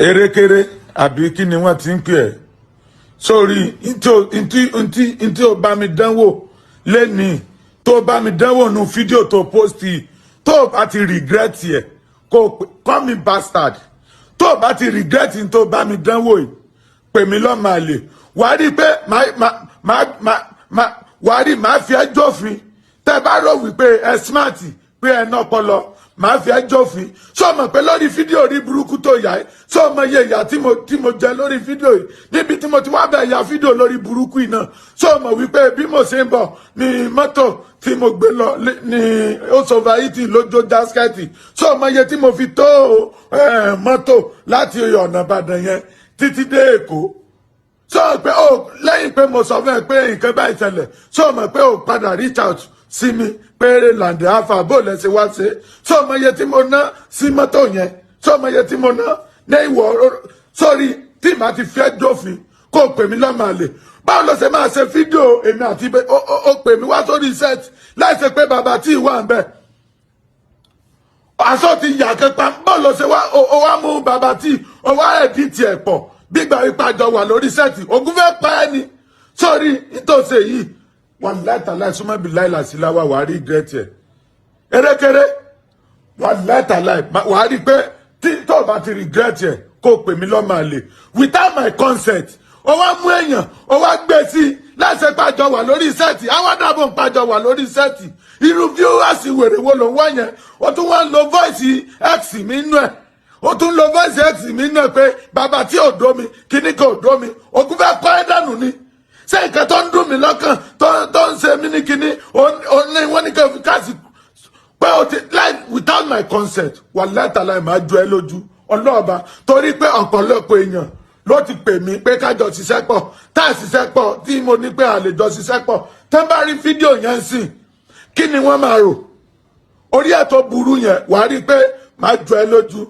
erékeré àbí kí ni wọ́n ti ń pè ẹ́ sórí ntí o bá mi dánwò lẹ́nìí tó bá mi dánwò nu fídíò tó post yìí tó bá ti regret ẹ̀ kó call me bastard tó bá ti regret tó bá mi dánwò yìí pè mí lọ́mọ àlè wàá rí pé wàá rí màá fi ẹ́ jófin tẹ́ bá rò wípé ẹ smart pé ẹ ná ọpọlọ màá fi ẹ́ jófin ṣó mọ̀ pé lórí fídíò rí burúkú tó yà ẹ́ ṣó mọ̀ iye ìyà tí mo jẹ lórí fídíò yìí níbi tí mo ti wá bẹ̀ ya fídíò lórí burúkú yìí náà ṣó mọ̀ wípé bí mo ṣe ń bọ̀ ní mọ́tò tí mo gbé lọ ní osovaiti lójó jáskẹ́tì ṣó mọ̀ iye tí mo fi tó mọ́tò láti ọ̀nà Ìbàdàn yẹn títí dé Èkó ṣó pé lẹ́yìn pé mo sọ fún ẹ pé nǹkan báyìí ṣẹlẹ̀ ṣó mọ̀ pé ó padà reach out sí mi péré làǹdẹ̀ àfà bó lẹ ṣe wá ṣe ṣó mọ iye tí mo ná sí mọ́tò yẹn ṣó mọ iye tí mo ná ní ìwọ sórí tí màá ti fẹ́ dófin kó pè mí lọ́mọ àlè báwo ló ṣe máa ṣe fídíò èmi àti ó pè mí wá sórí set láì ṣe pé bàbá tí ìwà ń bẹ̀ aṣọ ti yà kẹpa báwo ló ṣe wá ó wá mú bàbá tí ó wá ẹ̀dí tiẹ̀ pọ̀ gbígbà ìpàjọ wà lórí sẹ́ẹ̀tì ogun fẹ́ pa ẹ́ ni sórí nítòsí yìí wọn láìta láì súnmọ́ bí láìla sí láwà wàá rí gẹ́tì ẹ̀ erékeré wọn láìta láì wàá rí pé tí tó bá ti regret ẹ̀ kó pè mí lọ́mọ àlè without my consent ó wá mú èèyàn ó wá gbé sí láìsẹ̀ pàjọ wà lórí sẹ́ẹ̀tì àwọn dàbò ń pàjọ wà lórí sẹ́ẹ̀tì irú viewers wèrè wo ló ń wá yẹn ó tún wá ń lo voice x mi nú ẹ̀ ó tún lo voice x mi nú ẹ̀ pé bàbá tí ò dó mi kíní kan ò dó mi ògùn fẹ́ kọ́ ẹ́ dànù ni ṣé nǹkan tó ń dùn mí lọ́kàn tó ń ṣe mí ní kinní wọ́n ní kí n fi káàsì pé o ti like without my consent wà látàlá máa ju ẹ lójú ọlọ́ọ̀ba torí pé ọ̀pọ̀lọpọ̀ èèyàn ló ti pè mí pé kájọ ṣiṣẹ́ pọ̀ tá a ṣiṣẹ́ pọ̀ tí mo ní pé a lè jọ ṣiṣẹ́ pọ̀ tẹ́ bá rí fídíò yẹn sìn kí ni wọ́n máa rò orí ẹ̀ tó burú yẹn wàá rí pé máa ju ẹ lójú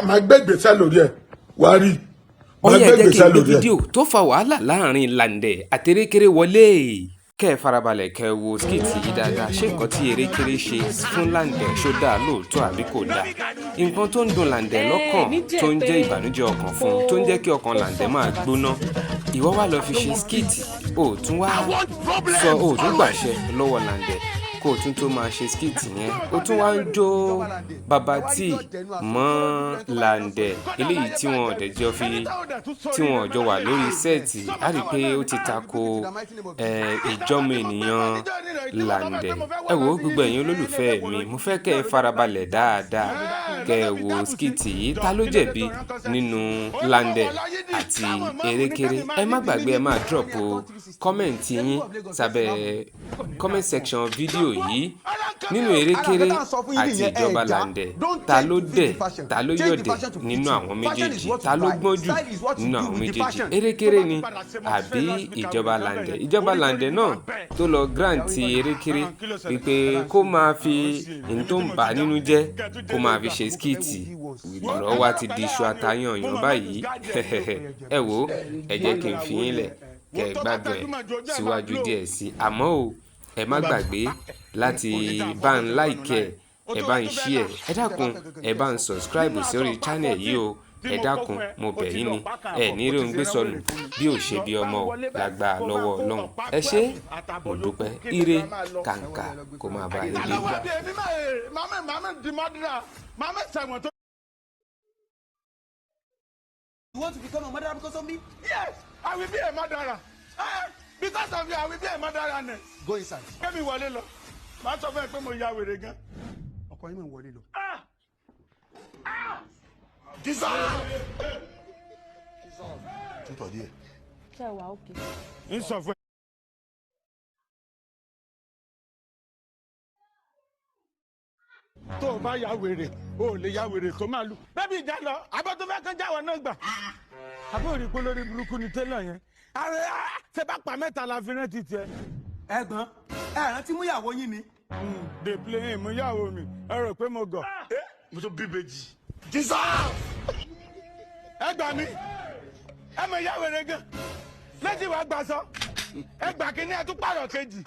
máa gbé ìgbésẹ̀ lórí ẹ̀ wàá rí. Ó yẹ jẹ́ kí n gbé fídíò tó fa wàhálà láàrin Làǹdẹ̀ àti Erékeré wọlé kẹ́ ẹ farabalẹ̀ kẹ́ ẹ wo skiti yìí dáadáa ṣé nǹkan tí Erékeré ṣe fún Làǹdẹ̀ ṣó dáa lóòótọ́ àbí kò dáa nǹkan tó ń dùn Làǹdẹ̀ lọ́kàn tó ń jẹ́ ìbànújẹ́ ọkàn fún un tó ń jẹ́ kí ọkàn Làǹdẹ̀ máa gbóná ìwọ wá lọ fi ṣe skiti òòtún gbàṣẹ lọ́wọ́ Làǹdẹ̀ kó o tún tó máa ṣe skiti yẹn ó tún wá ń jó bàbá tí mọ́ Làǹdẹ̀ eléyìí tí wọn ọjọ́ wà lórí sẹ́ẹ̀tì á rí i pé ó ti tako ìjọ́mọ ènìyàn Làǹdẹ̀ ẹ wo gbogbo ẹ̀yin olólùfẹ́ mi mo fẹ́ kẹ́ ẹ farabalẹ̀ dáadáa kẹ́ ẹ wo skiti yìí ta ló jẹ̀bi nínú Làǹdẹ̀ àti Erékeré ẹ má gbàgbé ẹ máa drop kọ́mẹ̀ntì yín sábẹ́ comment section fídíò yìí nínú Erékeré àti ìjọba Làǹdẹ̀ ta ló dẹ̀ ta ló yọ̀dẹ̀ nínú àwọn méjèèjì ta ló gbọ́n jù nínú àwọn méjèèjì Erékeré ni àbí ìjọba Làǹdẹ̀ náà tó lọ grant Erékeré wípé kó máa fi tó ń bà nínú jẹ́ kó máa fi ṣe skiti ọ̀rọ̀ wa ti di iṣu atayanyan báyìí ẹ wo ẹ jẹ́ kí n fi yín lẹ̀ kẹ́ ẹ gbádùn ẹ̀ síwájú díẹ̀ sí àmọ́ o ẹ má gbàgbé láti bá ń like ẹ bá ń share ẹ dákun ẹ bá ń subscribe sórí channel yìí o ẹ dákun mo bẹ̀ yín ni ẹ ní rí ohun gbé sọnù bí ò ṣe bí ọmọ o lágbà lọ́wọ́ Ọlọ́run ẹ ṣé mo dúpẹ́ ire kàǹkà kó máa bá yín gbé. You want to become a murderer because of me? Yes, I will be a murderer. Because of you, I will be a murderer. Go inside. Let me wọlé lọ. Má sọ fún ẹ pé mo ya wèrè gan. Ọkọ yín mọ̀ wọlé lọ. Tútọ̀ díẹ̀. Ṣé wà ókè? Ń sọ fún ẹ. Tó o bá ya wèrè, o ò lè ya wèrè tó máa lù. Bẹ́ẹ̀ni ìjà lọ, abọ́ tó fẹ́ kán jáwọ́ náà gbà. Àbó rí pé lórí burúkú ni tẹ́lọ̀ yẹn. Ṣé bá pa mẹ́ta la fi rántí tiẹ̀? Ẹ̀gbọ́n, ẹ rántí mú ìyàwó yín ni. Dey play mú ìyàwó mi, ẹ rò pé mo gọ̀. Mo tó bí bèjì. Ẹ gbà mí, ẹ mọ ìyá wèrè gan. Létí wàá gbà sọ, ẹ gbà kí ní ẹ tún pààrọ̀ kejì.